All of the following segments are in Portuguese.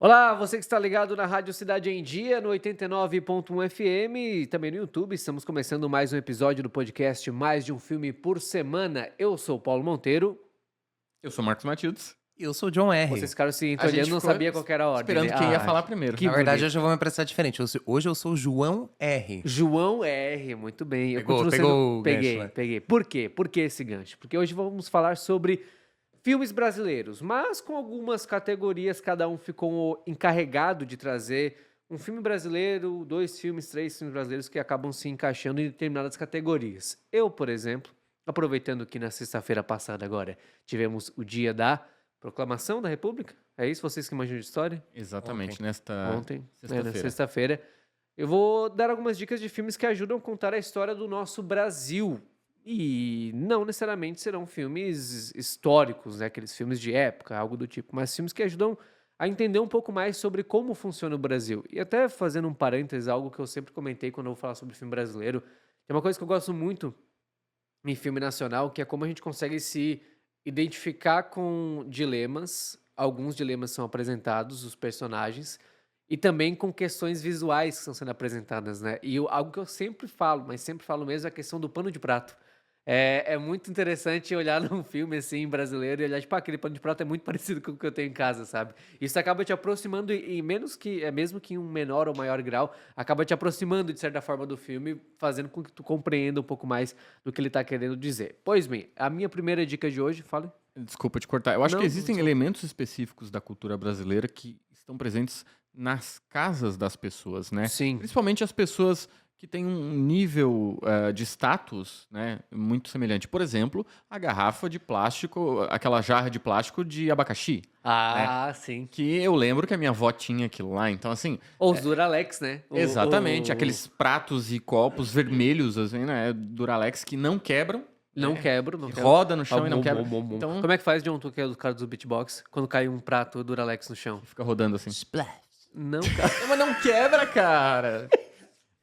Olá, você que está ligado na Rádio Cidade em Dia, no 89.1 FM e também no YouTube. Estamos começando mais um episódio do podcast Mais de um Filme por Semana. Eu sou o Paulo Monteiro. Eu sou Marcos Matildes. Eu sou o John R. Vocês ficaram se A gente olhando, não ficou sabia qual que era a ordem, né? esperando quem ia falar primeiro. Que Na verdade, bonito. hoje eu vou me apresentar diferente. Hoje eu sou o João R. João R, muito bem. Eu continuo Pegou o gancho, Peguei, né? peguei. Por quê? Por que esse gancho? Porque hoje vamos falar sobre filmes brasileiros, mas com algumas categorias, cada um ficou encarregado de trazer um filme brasileiro, dois filmes, três filmes brasileiros que acabam se encaixando em determinadas categorias. Eu, por exemplo, aproveitando que na sexta-feira passada agora tivemos o dia da Proclamação da República, é isso? Vocês que manjam de história? Exatamente, Ontem. nesta Ontem, na sexta-feira. sexta-feira. Eu vou dar algumas dicas de filmes que ajudam a contar a história do nosso Brasil. E não necessariamente serão filmes históricos, né? Aqueles filmes de época, algo do tipo, mas filmes que ajudam a entender um pouco mais sobre como funciona o Brasil. E até fazendo um parênteses, algo que eu sempre comentei quando eu vou falar sobre filme brasileiro, tem uma coisa que eu gosto muito em filme nacional, que é como a gente consegue se identificar com dilemas. Alguns dilemas são apresentados, os personagens, e também com questões visuais que estão sendo apresentadas, né? Algo que eu sempre falo, mas sempre falo mesmo, é a questão do pano de prato. É muito interessante olhar num filme assim brasileiro e olhar, tipo, aquele pano de prato é muito parecido com o que eu tenho em casa, sabe? Isso acaba te aproximando, e menos que, mesmo que em um menor ou maior grau, acaba te aproximando de certa forma do filme, fazendo com que tu compreenda um pouco mais do que ele tá querendo dizer. Pois bem, a minha primeira dica de hoje, fala. Desculpa te cortar. Eu acho Não, que existem desculpa. elementos específicos da cultura brasileira que estão presentes nas casas das pessoas, né? Sim. Principalmente as pessoas que têm um nível de status, né, muito semelhante. Por exemplo, a garrafa de plástico, aquela jarra de plástico de abacaxi, Ah, sim. que eu lembro que a minha avó tinha aquilo lá. Então, assim, Ou os Duralex, né? exatamente, aqueles pratos e copos vermelhos, assim, né, Duralex, que não quebram. Não né, quebro, não que quebro. roda no chão Ah, e não bom, quebra. bom, bom, bom. Então, Como é que faz, John, tu que é do cara do beatbox, quando cai um prato Duralex no chão? fica rodando assim. Splash. Não, cara. Mas não quebra, cara!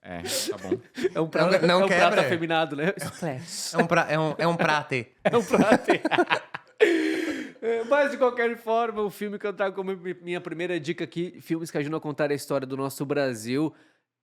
É, tá bom. É um prato, Não é um prato quebra. afeminado, né? Splash. É um prate. É um prato. Mas, de qualquer forma, o filme que eu trago como minha primeira dica aqui, filmes que ajudam a contar a história do nosso Brasil,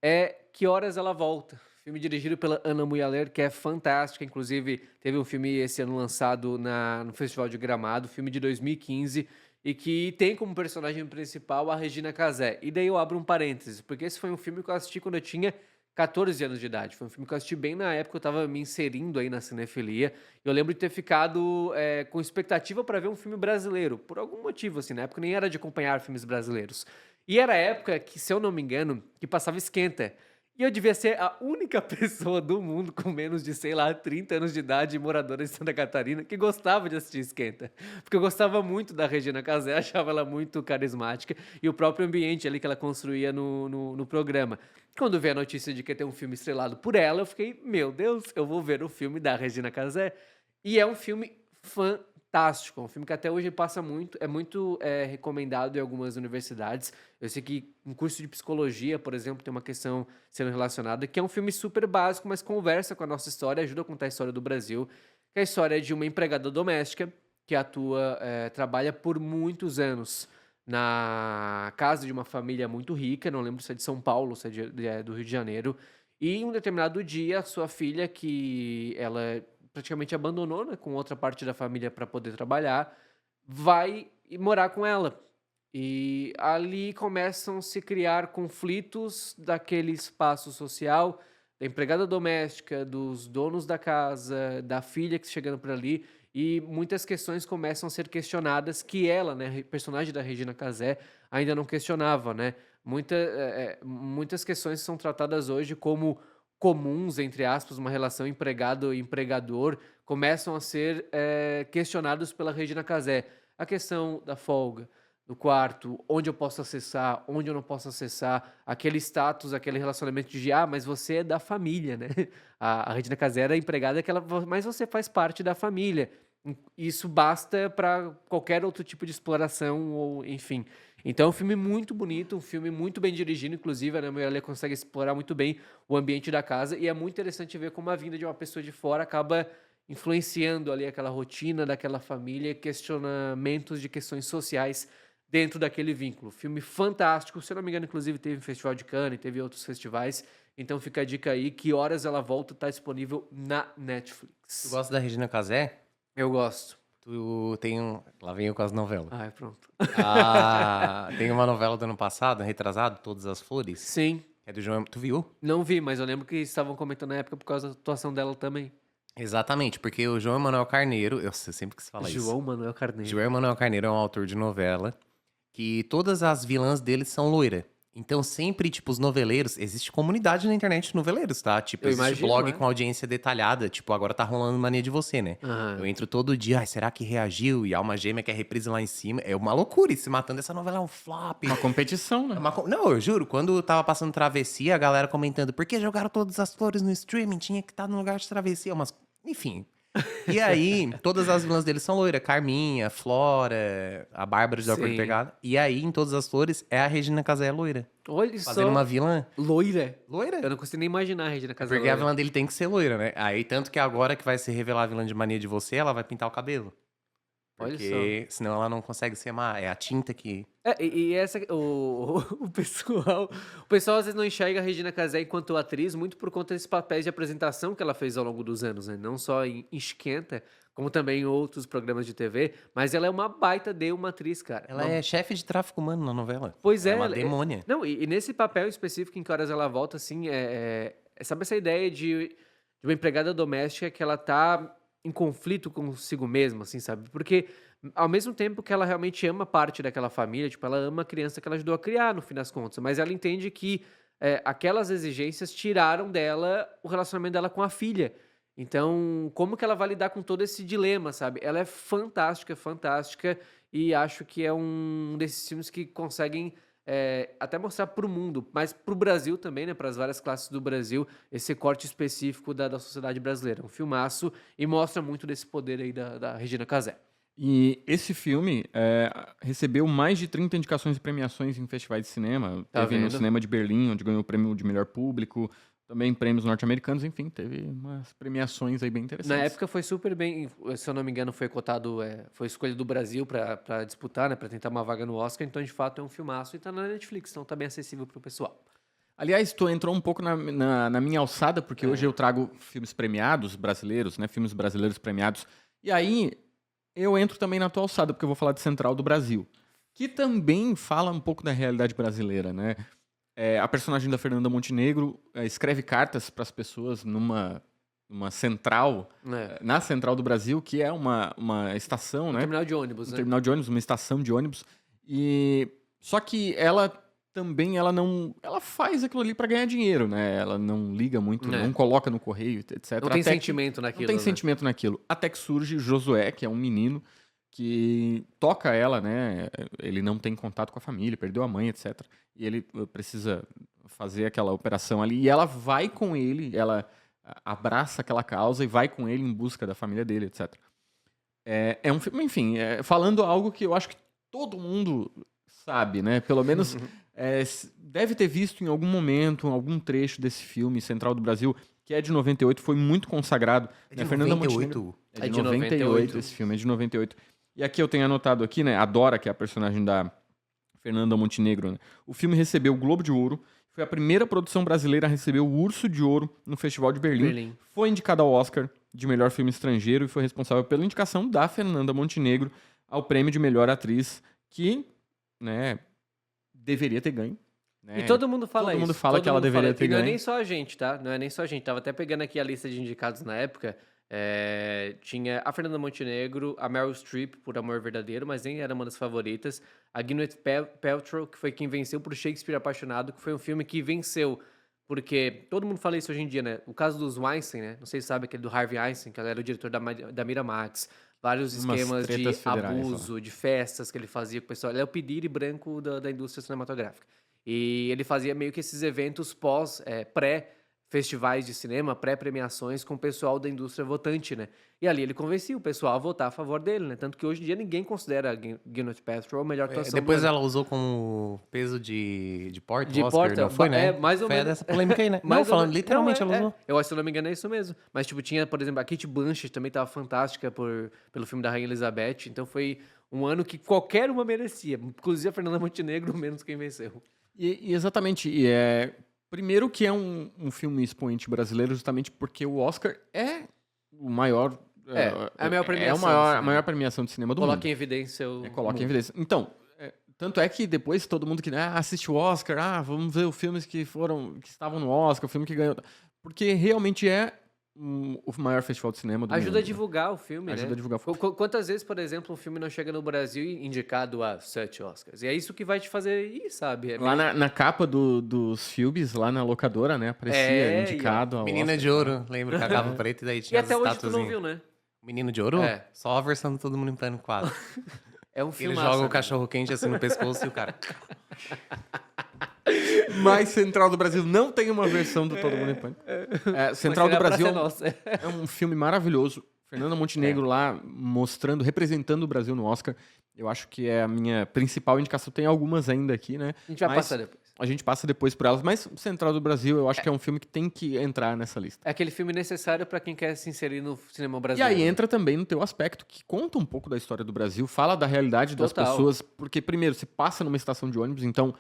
é Que Horas Ela Volta. Filme dirigido pela Ana Muyalert, que é fantástica. Inclusive, teve um filme esse ano lançado no Festival de Gramado, filme de 2015, e que tem como personagem principal a Regina Casé. E daí eu abro um parênteses, porque esse foi um filme que eu assisti quando eu tinha 14 anos de idade. Foi um filme que eu assisti bem na época, eu estava me inserindo aí na cinefilia. Eu lembro de ter ficado com expectativa para ver um filme brasileiro, por algum motivo, assim, na época nem era de acompanhar filmes brasileiros. E era a época que, se eu não me engano, que passava Esquenta. E eu devia ser a única pessoa do mundo com menos de, sei lá, 30 anos de idade, moradora de Santa Catarina, que gostava de assistir Esquenta. Porque eu gostava muito da Regina Casé, achava ela muito carismática, e o próprio ambiente ali que ela construía no programa. Quando veio a notícia de que ia ter um filme estrelado por ela, eu fiquei, meu Deus, eu vou ver o filme da Regina Casé. E é um filme fantástico, é um filme que até hoje passa muito, é muito recomendado em algumas universidades. Eu sei que um curso de psicologia, por exemplo, tem uma questão sendo relacionada, que é um filme super básico, mas conversa com a nossa história, ajuda a contar a história do Brasil, que é a história de uma empregada doméstica que trabalha por muitos anos na casa de uma família muito rica, não lembro se é de São Paulo, ou se é do Rio de Janeiro, e em um determinado dia, a sua filha, que ela praticamente abandonou, né, com outra parte da família para poder trabalhar, vai morar com ela. E ali começam a se criar conflitos daquele espaço social, da empregada doméstica, dos donos da casa, da filha que chegando por ali, e muitas questões começam a ser questionadas que ela, né, personagem da Regina Casé, ainda não questionava, né? Muitas questões são tratadas hoje como comuns, entre aspas, uma relação empregado e empregador, começam a ser questionados pela Regina Casé. A questão da folga, do quarto, onde eu posso acessar, onde eu não posso acessar, aquele status, aquele relacionamento de, mas você é da família, né? A Regina Casé era empregada, mas você faz parte da família. Isso basta para qualquer outro tipo de exploração, ou enfim. Então é um filme muito bonito, um filme muito bem dirigido, inclusive a Ana Maiorelle consegue explorar muito bem o ambiente da casa, e é muito interessante ver como a vinda de uma pessoa de fora acaba influenciando ali aquela rotina daquela família, questionamentos de questões sociais dentro daquele vínculo. Filme fantástico, se eu não me engano, inclusive teve o Festival de Cannes, teve outros festivais. Então fica a dica aí, Que Horas Ela Volta tá disponível na Tu Netflix. gosta da Regina Casé? Eu gosto. Tu tem um... Lá vem eu com as novelas. Ai, pronto. Tem uma novela do ano passado, retrasado, Todas as Flores. Sim, É do João... Tu viu? não vi, mas eu lembro que estavam comentando na época por causa da atuação dela também. Exatamente, porque o João Emanuel Carneiro... Eu sempre quis falar isso. João Manuel Carneiro. João Emanuel Carneiro é um autor de novela que todas as vilãs dele são loira. Então sempre, tipo, os noveleiros... Existe comunidade na internet de noveleiros, tá? Tipo, Eu existe imagino, blog é. com audiência detalhada. Tipo, agora tá rolando Mania de Você, né? Aham. Eu entro todo dia, ai, será que reagiu? E Alma Gêmea quer reprise lá em cima. É uma loucura, e se matando essa novela é um flop. Uma competição, né? Não, eu juro, quando tava passando Travessia, a galera comentando, por que jogaram Todas as Flores no streaming? Tinha que estar no lugar de Travessia, mas... Enfim. E aí, todas as vilãs dele são loiras. Carminha, Flora, a Bárbara de Acordo Sim. Pegado. E aí, em Todas as Flores, é a Regina Casé loira. Olha Fazendo só. uma vilã Loira. loira. Eu não consigo nem imaginar a Regina Casé Porque a loira. vilã dele tem que ser loira, né? Aí, tanto que agora que vai se revelar a vilã de Mania de Você, ela vai pintar o cabelo. Olha Porque senão ela não consegue ser má. É a tinta que... E essa, o pessoal às vezes não enxerga a Regina Casé enquanto atriz muito por conta desses papéis de apresentação que ela fez ao longo dos anos, né? Não só em Esquenta, como também em outros programas de TV, mas ela é uma baita de uma atriz, cara. Ela é chefe de tráfico humano na novela. Pois é. uma ela demônia. Não, e nesse papel específico em Que Horas Ela Volta, assim, sabe essa ideia de uma empregada doméstica que ela tá em conflito consigo mesma, assim, sabe? Porque ao mesmo tempo que ela realmente ama parte daquela família, tipo, ela ama a criança que ela ajudou a criar, no fim das contas, mas ela entende que aquelas exigências tiraram dela o relacionamento dela com a filha. Então, como que ela vai lidar com todo esse dilema, sabe? Ela é fantástica, e acho que é um desses filmes que conseguem até mostrar pro mundo, mas pro Brasil também, né? Para as várias classes do Brasil, esse corte específico da sociedade brasileira. Um filmaço e mostra muito desse poder aí da Regina Casé. E esse filme recebeu mais de 30 indicações e premiações em festivais de cinema. Tá Teve no vendo? Cinema de Berlim, onde ganhou o prêmio de melhor público. Também prêmios norte-americanos, enfim, teve umas premiações aí bem interessantes. Na época foi super bem, se eu não me engano, foi cotado, foi escolha do Brasil pra disputar, né? Pra tentar uma vaga no Oscar, então de fato é um filmaço e tá na Netflix, então tá bem acessível pro pessoal. Aliás, tu entrou um pouco na minha alçada, porque hoje eu trago filmes premiados brasileiros, né? Filmes brasileiros premiados. E aí, eu entro também na tua alçada, porque eu vou falar de Central do Brasil, que também fala um pouco da realidade brasileira, né? A personagem da Fernanda Montenegro escreve cartas para as pessoas numa central, na Central do Brasil, que é uma estação, Um né? terminal de ônibus, Um né? terminal de ônibus, uma estação de ônibus. E só que ela também, ela faz aquilo ali para ganhar dinheiro, né? Ela não liga muito, não coloca no correio, etc. Não tem Até que- sentimento naquilo, Não tem né? sentimento naquilo. Até que surge Josué, que é um menino que toca ela, né? Ele não tem contato com a família, perdeu a mãe, etc. E ele precisa fazer aquela operação ali. E ela vai com ele, ela abraça aquela causa e vai com ele em busca da família dele, etc. É um filme, enfim, falando algo que eu acho que todo mundo sabe, né? Pelo menos deve ter visto em algum momento, algum trecho desse filme, Central do Brasil, que é de 98, foi muito consagrado. É de né? Fernanda 98? Montenegro- É de 98. esse filme, é de 98. E aqui eu tenho anotado aqui, né? A Dora, que é a personagem da Fernanda Montenegro, né? O filme recebeu o Globo de Ouro, foi a primeira produção brasileira a receber o Urso de Ouro no Festival de Berlim. Foi indicado ao Oscar de melhor filme estrangeiro e foi responsável pela indicação da Fernanda Montenegro ao prêmio de melhor atriz, que, né, deveria ter ganho. Né? E todo mundo fala Todo isso. mundo fala que ela deveria ter E não é ganho. nem só a gente, tá? Não é nem só a gente. Tava até pegando aqui a lista de indicados na época. Tinha a Fernanda Montenegro, a Meryl Streep por Amor Verdadeiro, mas nem era uma das favoritas. A Gwyneth Paltrow, que foi quem venceu por Shakespeare Apaixonado, que foi um filme que venceu. Porque todo mundo fala isso hoje em dia, né? O caso dos Weinstein, né? Não sei se sabe, aquele do Harvey Weinstein, que ele era o diretor da Miramax. Vários Umas esquemas de tretas federais, abuso, de festas que ele fazia com o pessoal. Ele é o Pediri branco da indústria cinematográfica. E ele fazia meio que esses eventos pré-festivais de cinema, pré-premiações com o pessoal da indústria votante, né? E ali ele convencia o pessoal a votar a favor dele, né? Tanto que hoje em dia ninguém considera a Gwyneth Paltrow a melhor atuação Depois do ano. ela usou como peso de porta, De o Oscar, porta, não foi, né? mais ou Foi menos. dessa polêmica aí, né? Mais Não, ou falando menos. literalmente Não, ela usou. Eu acho, se eu não me engano, é isso mesmo. Mas, tipo, tinha, por exemplo, a Kate Blanchett também tava fantástica pelo filme da Rainha Elizabeth. Então foi um ano que qualquer uma merecia, inclusive a Fernanda Montenegro, menos quem venceu. E exatamente, primeiro que é um filme expoente brasileiro, justamente porque o Oscar é o maior... a maior premiação a do cinema. maior premiação de cinema do Coloca mundo. em evidência o Coloca em mundo. evidência. Então, tanto é que depois todo mundo que assiste o Oscar, vamos ver os filmes que estavam no Oscar, o filme que ganhou. Porque realmente é o maior festival de cinema do mundo. Ajuda a divulgar o filme, né? Ajuda a divulgar o filme. Quantas vezes, por exemplo, um filme não chega no Brasil indicado a 7 Oscars? E é isso que vai te fazer ir, sabe? É Lá na capa dos filmes, lá na locadora, né? Aparecia indicado ao Menina Oscar. de Ouro, lembra? Que a capa preta e daí E tinha as até hoje tu não estatuazinhas. viu, né? Menino de Ouro? É. Só a versão do Todo Mundo em Pânico 4. É um Ele filme. joga o cachorro quente assim no pescoço e o cara... Mas Central do Brasil não tem uma versão do Todo Mundo em Pânico. Central do Brasil é um filme maravilhoso. Fernanda Montenegro lá mostrando, representando o Brasil no Oscar. Eu acho que é a minha principal indicação. Tem algumas ainda aqui, né? A gente vai passar depois. A gente passa depois por elas. Mas Central do Brasil, eu acho que é um filme que tem que entrar nessa lista. É aquele filme necessário pra quem quer se inserir no cinema E brasileiro. aí entra também no teu aspecto, que conta um pouco da história do Brasil, fala da realidade das Total. pessoas, porque primeiro, se passa numa estação de ônibus, então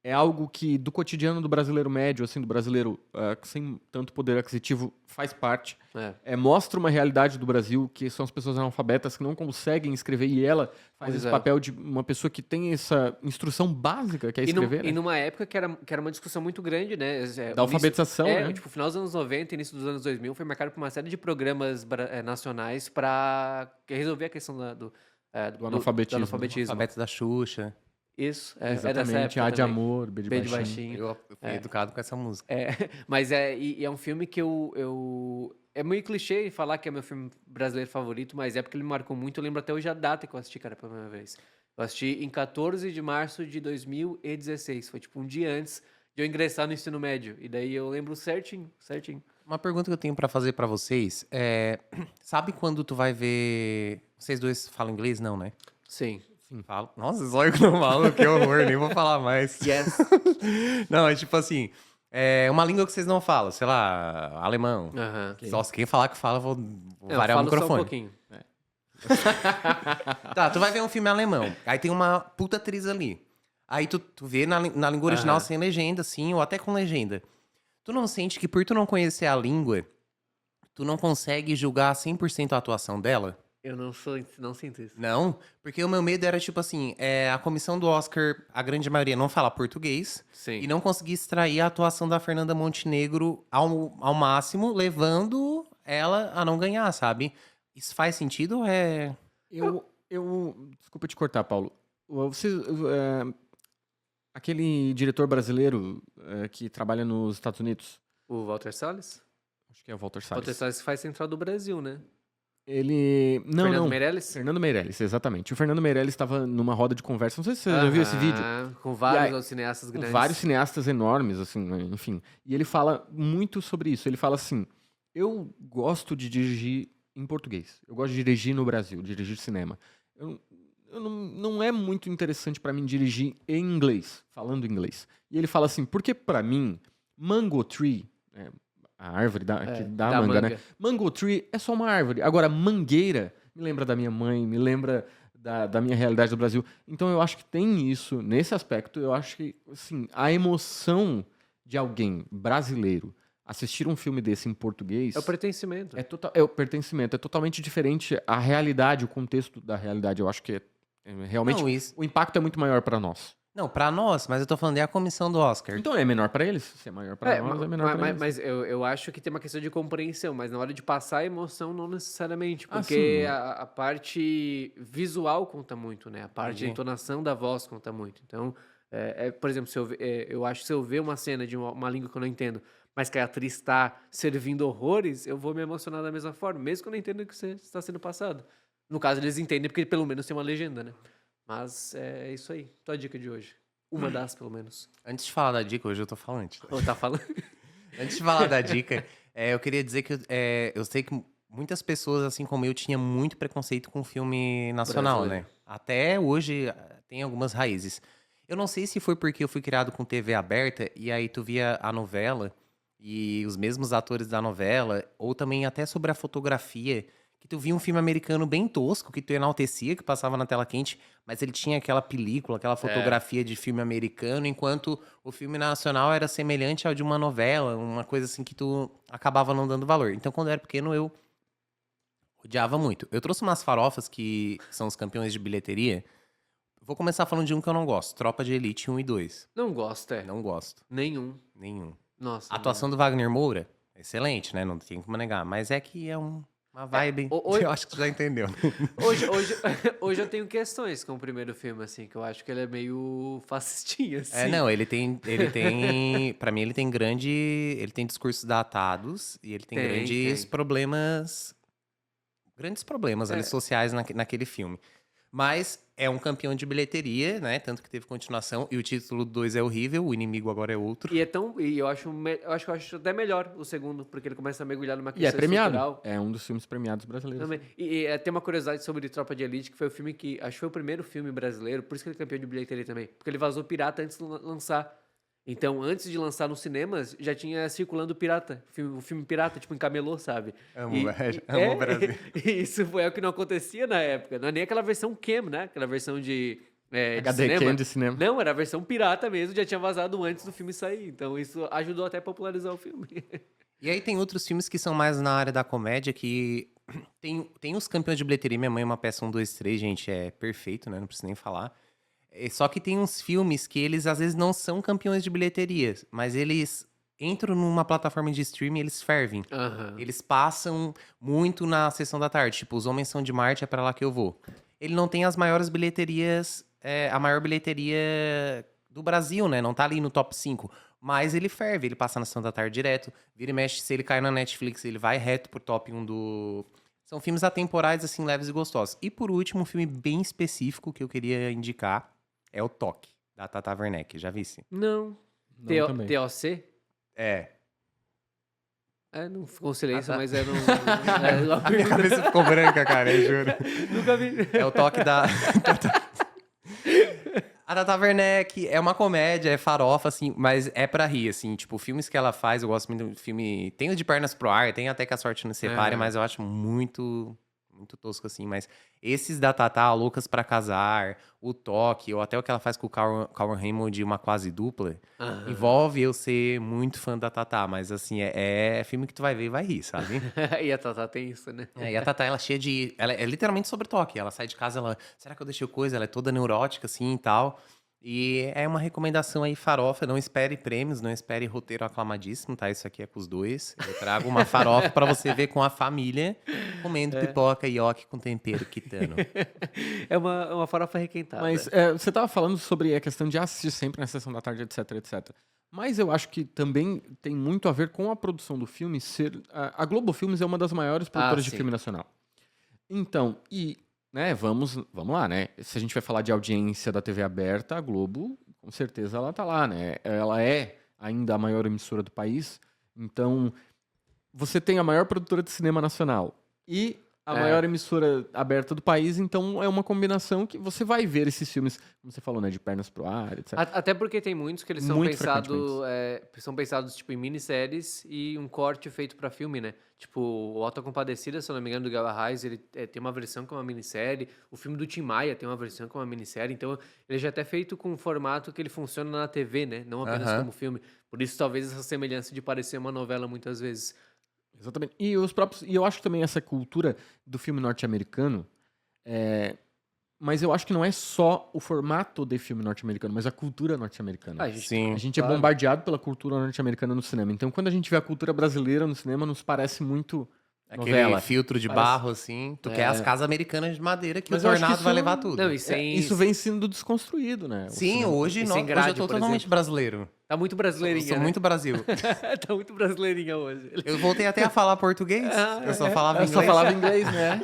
é algo que do cotidiano do brasileiro médio, assim, do brasileiro sem tanto poder aquisitivo, faz parte. Mostra uma realidade do Brasil, que são as pessoas analfabetas que não conseguem escrever, e ela faz esse papel de uma pessoa que tem essa instrução básica, que é escrever. E numa época que era uma discussão muito grande, né? Da alfabetização, né? Tipo, final dos anos 90, início dos anos 2000, foi marcado por uma série de programas nacionais para resolver a questão do analfabetismo. Alfabeto da Xuxa. Isso, é dessa Exatamente, época A de também. Amor, B de B de Baixinho. Baixinho. Eu fui educado com essa música. Mas é um filme que eu... É meio clichê falar que é meu filme brasileiro favorito, mas é porque ele me marcou muito. Eu lembro até hoje a data que eu assisti, cara, pela primeira vez. Eu assisti em 14 de março de 2016. Foi tipo um dia antes de eu ingressar no ensino médio. E daí eu lembro certinho. Uma pergunta que eu tenho pra fazer pra vocês é... Sabe quando tu vai ver... Vocês dois falam inglês? Não, né? Sim. Falo. Nossa, só eu que não falo, que horror, nem vou falar mais. Yes. Não, é tipo assim, é uma língua que vocês não falam, sei lá, alemão. Aham. Nossa, quem falar que fala, vou Eu variar o falo só um microfone. pouquinho. Tá, tu vai ver um filme alemão, aí tem uma puta atriz ali. Aí tu vê na língua original sem legenda, assim, ou até com legenda. Tu não sente que por tu não conhecer a língua, tu não consegue julgar 100% a atuação dela? Eu não sinto isso. Não, porque o meu medo era, tipo assim, a comissão do Oscar, a grande maioria não fala português, Sim. e não conseguir extrair a atuação da Fernanda Montenegro ao máximo, levando ela a não ganhar, sabe? Isso faz sentido ou é... Desculpa te cortar, Paulo. Aquele diretor brasileiro que trabalha nos Estados Unidos, O Walter Salles? acho que é o Walter O Walter Salles. Salles faz Central do Brasil, né? Ele... Não, Fernando não. Meirelles? Fernando Meirelles, exatamente. O Fernando Meirelles estava numa roda de conversa. Não sei se você já viu esse vídeo. Com vários E aí, outros cineastas Com grandes. vários cineastas enormes, assim, né, enfim. E ele fala muito sobre isso. Ele fala assim: eu gosto de dirigir em português. Eu gosto de dirigir no Brasil, dirigir cinema. Não é muito interessante pra mim dirigir em inglês, falando inglês. E ele fala assim: porque pra mim, Mango Tree, a árvore que dá da manga, manga. né? Mango Tree é só uma árvore. Agora, mangueira me lembra da minha mãe, me lembra da minha realidade do Brasil. Então eu acho que tem isso, nesse aspecto, eu acho que, assim, a emoção de alguém brasileiro assistir um filme desse em português... É o pertencimento. É o pertencimento, é totalmente diferente a realidade, o contexto da realidade. Eu acho que realmente Não, isso... o impacto é muito maior pra nós. Não, pra nós, mas eu tô falando, é a comissão do Oscar. Então é menor pra eles? Se é maior pra nós, é menor pra eles. Mas eu acho que tem uma questão de compreensão, mas na hora de passar a emoção, não necessariamente. Ah, Porque sim. a parte visual conta muito, né? A parte de entonação da voz conta muito. Então, por exemplo, eu acho que se eu ver uma cena de uma língua que eu não entendo, mas que a atriz está servindo horrores, eu vou me emocionar da mesma forma, mesmo que eu não entenda o que está sendo passado. No caso, eles entendem porque pelo menos tem uma legenda, né? Mas é isso aí. Tua dica de hoje. Uma das, pelo menos. Antes de falar da dica, hoje eu tô falante. Ou tá falando? Antes de falar da dica, eu queria dizer que eu sei que muitas pessoas, assim como eu, tinha muito preconceito com filme nacional, Brasileiro. né? Até hoje tem algumas raízes. Eu não sei se foi porque eu fui criado com TV aberta e aí tu via a novela e os mesmos atores da novela, ou também até sobre a fotografia, que tu via um filme americano bem tosco, que tu enaltecia, que passava na tela quente, mas ele tinha aquela película, aquela fotografia de filme americano, enquanto o filme nacional era semelhante ao de uma novela, uma coisa assim que tu acabava não dando valor. Então, quando eu era pequeno, eu odiava muito. Eu trouxe umas farofas que são os campeões de bilheteria. Vou começar falando de um que eu não gosto, Tropa de Elite 1 e 2. Não gosto, Não gosto, Nenhum. nenhum. Nossa. A atuação do Wagner Moura, excelente, né? Não tem como negar. Mas é que é uma vibe. Eu acho que tu já entendeu. Hoje eu tenho questões com o primeiro filme, assim, que eu acho que ele é meio fascistinha, assim. Não, ele tem, pra mim ele tem discursos datados e ele tem Tem, grandes tem. problemas ali sociais naquele filme. Mas é um campeão de bilheteria, né? Tanto que teve continuação e o título do 2 é horrível, o inimigo agora é outro. E eu acho que eu acho até melhor o segundo, porque ele começa a mergulhar numa E questão é premiado. estrutural. É um dos filmes premiados brasileiros. Também. Tem uma curiosidade sobre Tropa de Elite, que foi o filme que. Acho que foi o primeiro filme brasileiro, por isso que ele é campeão de bilheteria também. Porque ele vazou pirata antes de lançar. Então, antes de lançar nos cinemas, já tinha circulando pirata. O filme pirata, tipo, em camelô, sabe? Amo o Brasil. Isso foi o que não acontecia na época. Não é nem aquela versão Cam, né? Aquela versão de HD cinema. Cam de cinema. Não, era a versão pirata mesmo, já tinha vazado antes do filme sair. Então, isso ajudou até a popularizar o filme. E aí tem outros filmes que são mais na área da comédia, que tem os campeões de bilheteria. Minha Mãe é uma Peça 1, 2, 3, gente, é perfeito, né? Não preciso nem falar. Só que tem uns filmes que eles, às vezes, não são campeões de bilheteria, mas eles entram numa plataforma de streaming e eles fervem. Aham. Eles passam muito na sessão da tarde. Tipo, Os Homens São de Marte, é pra lá que eu vou. Ele não tem as maiores bilheterias, a maior bilheteria do Brasil, né? Não tá ali no top 5. Mas ele ferve, ele passa na sessão da tarde direto. Vira e mexe, se ele cai na Netflix, ele vai reto pro top 1 do... São filmes atemporais, assim, leves e gostosos. E por último, um filme bem específico que eu queria indicar é o Toque, da Tata Werneck. Já vi sim. Não. Não, também. TOC? É. Não ficou silêncio, tá. mas era um. A minha cabeça ficou branca, cara, eu juro. Nunca vi. É o Toque da... A Tata Werneck é uma comédia, é farofa, assim, mas é pra rir, assim. Tipo, filmes que ela faz, eu gosto muito do filme... Tem o De Pernas pro Ar, tem até Que a Sorte Nos Separe, mas eu acho muito tosco, assim. Mas esses da Tata, Loucas pra Casar, o Toque, ou até o que ela faz com o Calvin Raymond, Uma Quase Dupla, envolve eu ser muito fã da Tata. Mas, assim, é filme que tu vai ver e vai rir, sabe? E a Tata tem isso, né? E a Tata, ela é cheia de... Ela é literalmente sobre toque. Ela sai de casa, ela... Será que eu deixei coisa? Ela é toda neurótica, assim, e tal. E é uma recomendação aí, farofa. Não espere prêmios, não espere roteiro aclamadíssimo, tá? Isso aqui é com os dois. Eu trago uma farofa pra você ver com a família, comendo pipoca e ioki com tempero quitano. É uma farofa requentada. Mas você tava falando sobre a questão de assistir sempre na sessão da tarde, etc, etc. Mas eu acho que também tem muito a ver com a produção do filme ser... A Globo Filmes é uma das maiores produtoras de sim. filme nacional. Então, né, vamos lá, né? Se a gente vai falar de audiência da TV aberta, a Globo, com certeza ela tá lá, né? Ela é ainda a maior emissora do país. Então, você tem a maior produtora de cinema nacional e a maior emissora aberta do país, então é uma combinação que você vai ver esses filmes, como você falou, né? De Pernas pro Ar, etc. Até porque tem muitos que eles são Muito pensados tipo em minisséries e um corte feito pra filme, né? Tipo, o Auto da Compadecida, se eu não me engano, do Guilherme Reis, ele tem uma versão que é uma minissérie. O filme do Tim Maia tem uma versão que é uma minissérie. Então, ele já é até feito com um formato que ele funciona na TV, né? Não apenas como filme. Por isso, talvez, essa semelhança de parecer uma novela muitas vezes. Exatamente. E eu acho que também essa cultura do filme norte-americano, mas eu acho que não é só o formato de filme norte-americano, mas a cultura norte-americana. Sim. A gente é bombardeado pela cultura norte-americana no cinema. Então, quando a gente vê a cultura brasileira no cinema, nos parece muito Aquele novela. filtro de barro, assim. Tu quer as casas americanas de madeira que Mas o eu acho que tornado vai isso- levar tudo. Não, Isso vem sendo desconstruído, né? O Sim, cinema. hoje, E não, sem hoje grade, eu tô por totalmente exemplo. brasileiro. Tá muito Eu brasileirinha, sou né? muito Brasil. Tá muito brasileirinha hoje. Eu voltei até a falar português. Eu só falava Eu inglês. só falava inglês, né?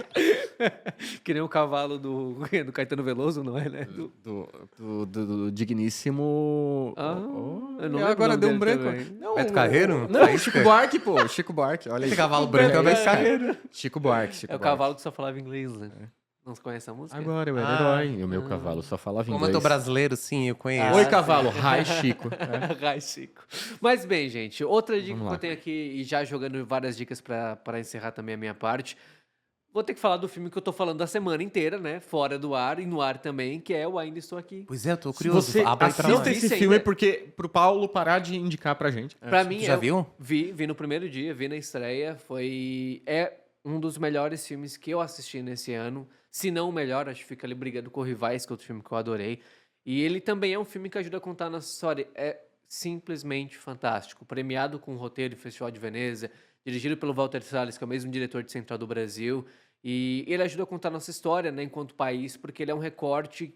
Que nem o cavalo do Caetano Veloso, não é, né? Do digníssimo... eu não lembro agora o nome deu um dele branco. também. Não, Beto Carreiro? Não, Chico Buarque, pô. Chico Buarque, olha aí. Esse cavalo branco é o Beto Carreiro. Chico Buarque. É o cavalo que só falava inglês, né? Não se conhece a música? Agora eu era herói. E o meu cavalo só falava Como inglês. eu tô brasileiro, sim, eu conheço. Oi, cavalo. Hi, Chico. Ai, Chico. Mas bem, gente, outra dica Vamos que lá. eu tenho aqui, e já jogando várias dicas pra encerrar também a minha parte. vou ter que falar do filme que eu tô falando a semana inteira, né? Fora do ar e no ar também, que é o Ainda Estou Aqui. Pois é, eu tô Se curioso. você Abre aí pra assista nós. esse Isso filme ainda- porque pro Paulo parar de indicar pra gente. Pra mim, já viu? Vi no primeiro dia, vi na estreia. É um dos melhores filmes que eu assisti nesse ano. Se não o melhor, acho que fica ali brigando com o Rivais, que é outro filme que eu adorei. E ele também é um filme que ajuda a contar a nossa história. É simplesmente fantástico. Premiado com o roteiro do Festival de Veneza, dirigido pelo Walter Salles, que é o mesmo diretor de Central do Brasil. E ele ajuda a contar a nossa história, né, enquanto país, porque ele é um recorte,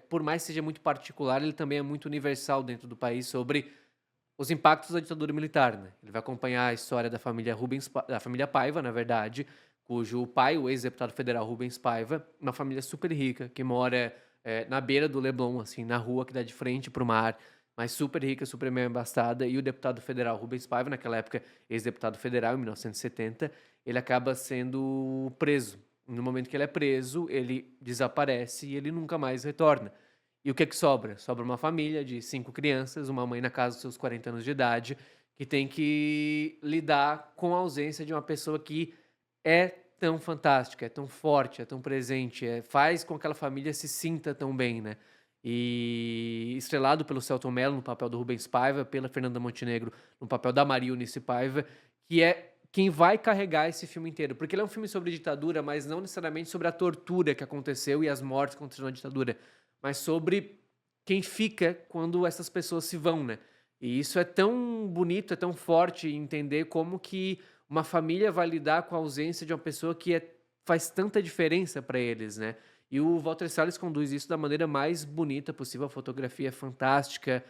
por mais que seja muito particular, ele também é muito universal dentro do país sobre os impactos da ditadura militar, né? Ele vai acompanhar a história da família da família Paiva, na verdade, cujo pai, o ex-deputado federal Rubens Paiva, uma família super rica que mora na beira do Leblon, assim, na rua que dá de frente para o mar, mas super rica, super bem abastada, e o deputado federal Rubens Paiva, naquela época ex-deputado federal, em 1970, ele acaba sendo preso. No momento que ele é preso, ele desaparece e ele nunca mais retorna. E o que sobra? Sobra uma família de 5 crianças, uma mãe na casa dos seus 40 anos de idade, que tem que lidar com a ausência de uma pessoa que é tão fantástica, é tão forte, é tão presente, faz com que aquela família se sinta tão bem, né? E estrelado pelo Selton Mello no papel do Rubens Paiva, pela Fernanda Montenegro no papel da Maria Eunice Paiva, que é quem vai carregar esse filme inteiro. Porque ele é um filme sobre ditadura, mas não necessariamente sobre a tortura que aconteceu e as mortes que aconteceram na ditadura, mas sobre quem fica quando essas pessoas se vão, né? E isso é tão bonito, é tão forte entender como que uma família vai lidar com a ausência de uma pessoa que faz tanta diferença para eles, né? E o Walter Salles conduz isso da maneira mais bonita possível, a fotografia é fantástica,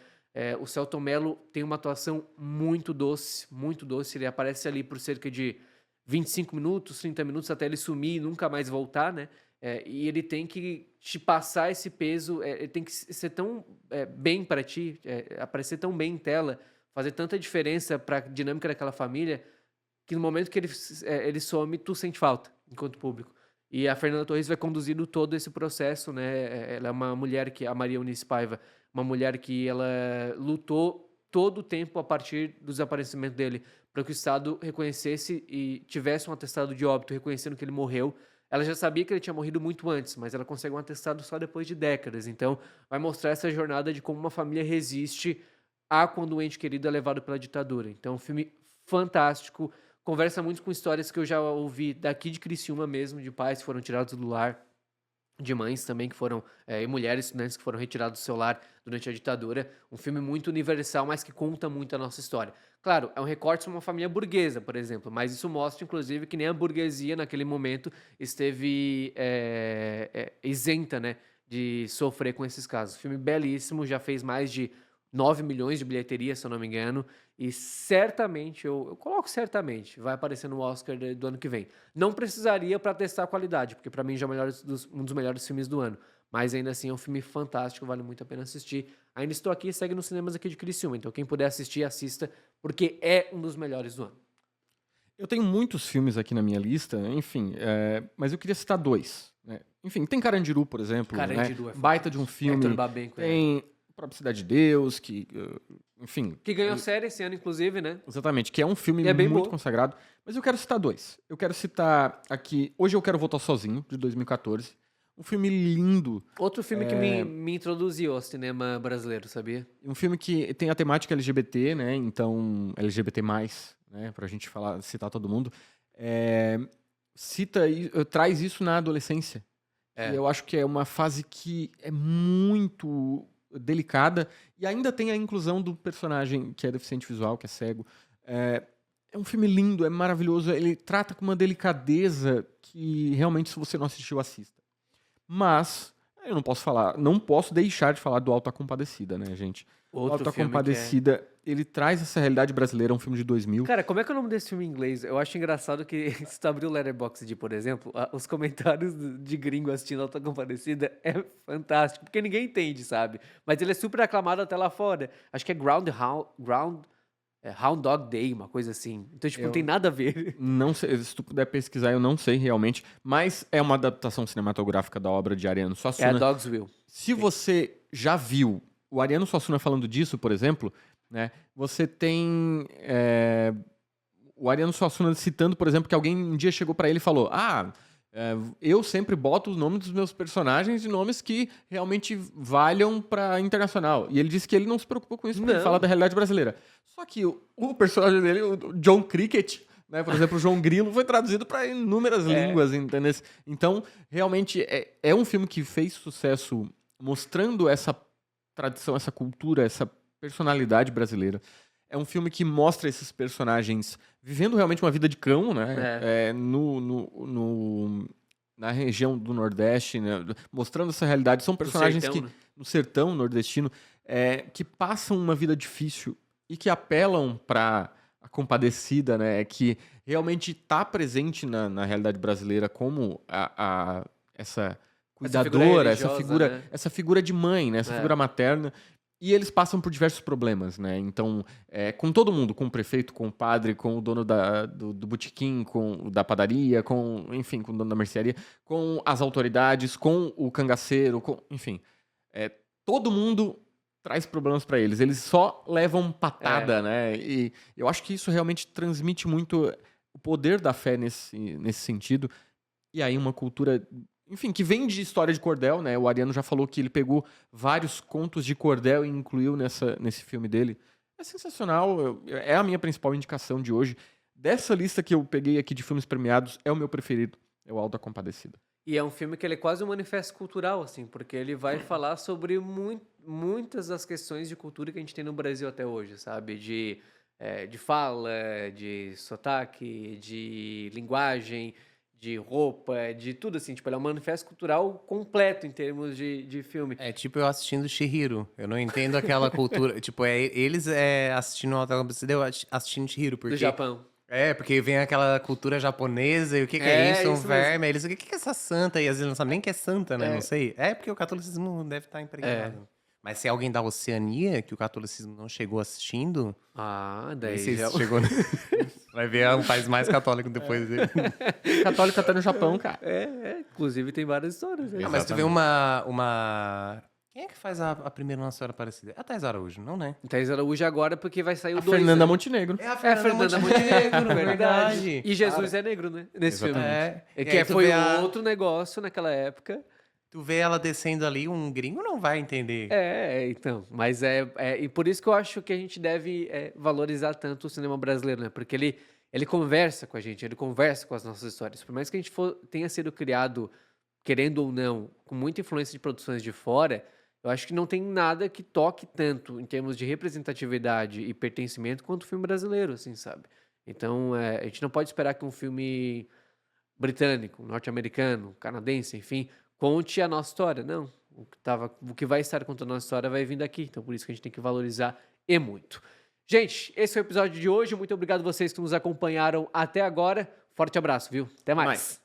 o Selton Mello tem uma atuação muito doce, ele aparece ali por cerca de 25 minutos, 30 minutos, até ele sumir e nunca mais voltar, né? E ele tem que te passar esse peso, ele tem que ser tão bem para ti, aparecer tão bem em tela, fazer tanta diferença para a dinâmica daquela família, que no momento que ele some, tu sente falta, enquanto público. E a Fernanda Torres vai conduzindo todo esse processo, né? Ela é uma mulher a Maria Eunice Paiva, uma mulher que ela lutou todo o tempo a partir do desaparecimento dele, para que o Estado reconhecesse e tivesse um atestado de óbito reconhecendo que ele morreu. Ela já sabia que ele tinha morrido muito antes, mas ela consegue um atestado só depois de décadas. Então, vai mostrar essa jornada de como uma família resiste a quando o ente querido é levado pela ditadura. Então, um filme fantástico, conversa muito com histórias que eu já ouvi daqui de Criciúma mesmo, de pais que foram tirados do lar, de mães também que foram, e mulheres estudantes que foram retirados do seu lar durante a ditadura. Um filme muito universal, mas que conta muito a nossa história. Claro, é um recorte sobre uma família burguesa, por exemplo, mas isso mostra, inclusive, que nem a burguesia, naquele momento, esteve isenta, né, de sofrer com esses casos. Filme belíssimo, já fez mais de 9 milhões de bilheteria, se eu não me engano, e certamente, eu coloco certamente, vai aparecer no Oscar do ano que vem. Não precisaria para testar a qualidade, porque para mim já é um dos melhores filmes do ano. Mas ainda assim é um filme fantástico, vale muito a pena assistir. Ainda Estou Aqui, segue nos cinemas aqui de Criciúma, então quem puder assistir, assista, porque é um dos melhores do ano. Eu tenho muitos filmes aqui na minha lista, enfim, mas eu queria citar 2. Né? Enfim, tem Carandiru, por exemplo, Carandiru né? é Baita de um filme. Héctor Babenco, Tem a própria Cidade de Deus, que, enfim... Que ganhou série esse ano, inclusive, né? Exatamente, que é um filme E é bem muito boa. consagrado. Mas eu quero citar 2. Eu quero citar aqui Hoje Eu Quero Voltar Sozinho, de 2014. Um filme lindo. Outro filme que me introduziu ao cinema brasileiro, sabia? Um filme que tem a temática LGBT, né? Então, LGBT+, né? Pra gente citar todo mundo. Traz isso na adolescência. E eu acho que é uma fase que é muito delicada. E ainda tem a inclusão do personagem que é deficiente visual, que é cego. É um filme lindo, é maravilhoso. Ele trata com uma delicadeza que realmente, se você não assistiu, assista. Mas eu não posso deixar de falar do Auto da Compadecida, né, gente? O Auto da Compadecida, ele traz essa realidade brasileira, um filme de 2000. Cara, como é que é o nome desse filme em inglês? Eu acho engraçado que, se tu abrir o Letterboxd, por exemplo, os comentários de gringo assistindo Auto da Compadecida é fantástico, porque ninguém entende, sabe? Mas ele é super aclamado até lá fora. Acho que é Hound Dog Day, uma coisa assim. Então, tipo, não tem nada a ver. Não sei, se tu puder pesquisar, eu não sei realmente, mas é uma adaptação cinematográfica da obra de Ariano Suassuna. É a Dog's Will. Se você já viu o Ariano Suassuna falando disso, por exemplo, né, você tem o Ariano Suassuna citando, por exemplo, que alguém um dia chegou pra ele e falou: Eu sempre boto os nomes dos meus personagens de nomes que realmente valham pra internacional. E ele disse que ele não se preocupou com isso, porque ele Não. fala da realidade brasileira. Só que o personagem dele, o John Cricket, né, por exemplo, o João Grilo, foi traduzido para inúmeras línguas, entendeu? Então, realmente, é um filme que fez sucesso mostrando essa tradição, essa cultura, essa personalidade brasileira. É um filme que mostra esses personagens vivendo realmente uma vida de cão, né? Na região do Nordeste, né? Mostrando essa realidade. São personagens sertão, que, né? no sertão nordestino, que passam uma vida difícil e que apelam para a compadecida, né? Que realmente está presente na realidade brasileira como essa cuidadora, religiosa, né? essa figura de mãe, né? Essa É. figura materna. E eles passam por diversos problemas, né? Então, com todo mundo, com o prefeito, com o padre, com o dono do botequim, com o da padaria, enfim, com o dono da mercearia, com as autoridades, com o cangaceiro, enfim. Todo mundo traz problemas pra eles. Eles só levam patada, né? E eu acho que isso realmente transmite muito o poder da fé nesse sentido. E aí uma cultura, enfim, que vem de história de cordel, né? O Ariano já falou que ele pegou vários contos de cordel e incluiu nesse filme dele. É sensacional, é a minha principal indicação de hoje. Dessa lista que eu peguei aqui de filmes premiados, é o meu preferido, é o Auto da Compadecida. E é um filme que ele é quase um manifesto cultural, assim, porque ele vai falar sobre muitas das questões de cultura que a gente tem no Brasil até hoje, sabe? De fala, de sotaque, de linguagem, de roupa, de tudo, assim. Tipo, ele é um manifesto cultural completo em termos de filme. É tipo eu assistindo Chihiro. Eu não entendo aquela cultura. Tipo, eles assistindo Auto da Compadecida, eu assistindo Chihiro. Porque, Do Japão. porque vem aquela cultura japonesa e o que é É, isso? Um isso verme. Aí eles, o que é essa santa? E às vezes não sabem nem que é santa, né? É. Não sei. É porque o catolicismo deve estar impregnado. Mas se é alguém da Oceania, que o catolicismo não chegou assistindo, Ah, nem daí sei já... se chegou. Vai ver, é um país mais católico depois dele. Católico até no Japão, cara. Inclusive tem várias histórias. Né? Ah, mas tu vê uma... Quem é que faz a primeira Nossa Senhora Aparecida? É a Thais Araújo, não, né? Thais Araújo agora porque vai sair o A 2. Fernanda né? Montenegro. É a É a Fernanda Montenegro, verdade. verdade. E Jesus é negro, né? Nesse filme. É. E Que aí tu foi vê a- outro negócio naquela época. Tu vê ela descendo ali, um gringo não vai entender. Então. Mas e por isso que eu acho que a gente deve valorizar tanto o cinema brasileiro, né? Porque ele conversa com a gente, ele conversa com as nossas histórias. Por mais que a gente tenha sido criado, querendo ou não, com muita influência de produções de fora, eu acho que não tem nada que toque tanto em termos de representatividade e pertencimento quanto o filme brasileiro, assim, sabe? Então, a gente não pode esperar que um filme britânico, norte-americano, canadense, enfim, conte a nossa história. Não. O que vai estar contando a nossa história vai vir daqui. Então, por isso que a gente tem que valorizar e muito. Gente, esse foi o episódio de hoje. Muito obrigado a vocês que nos acompanharam até agora. Forte abraço, viu? Até mais.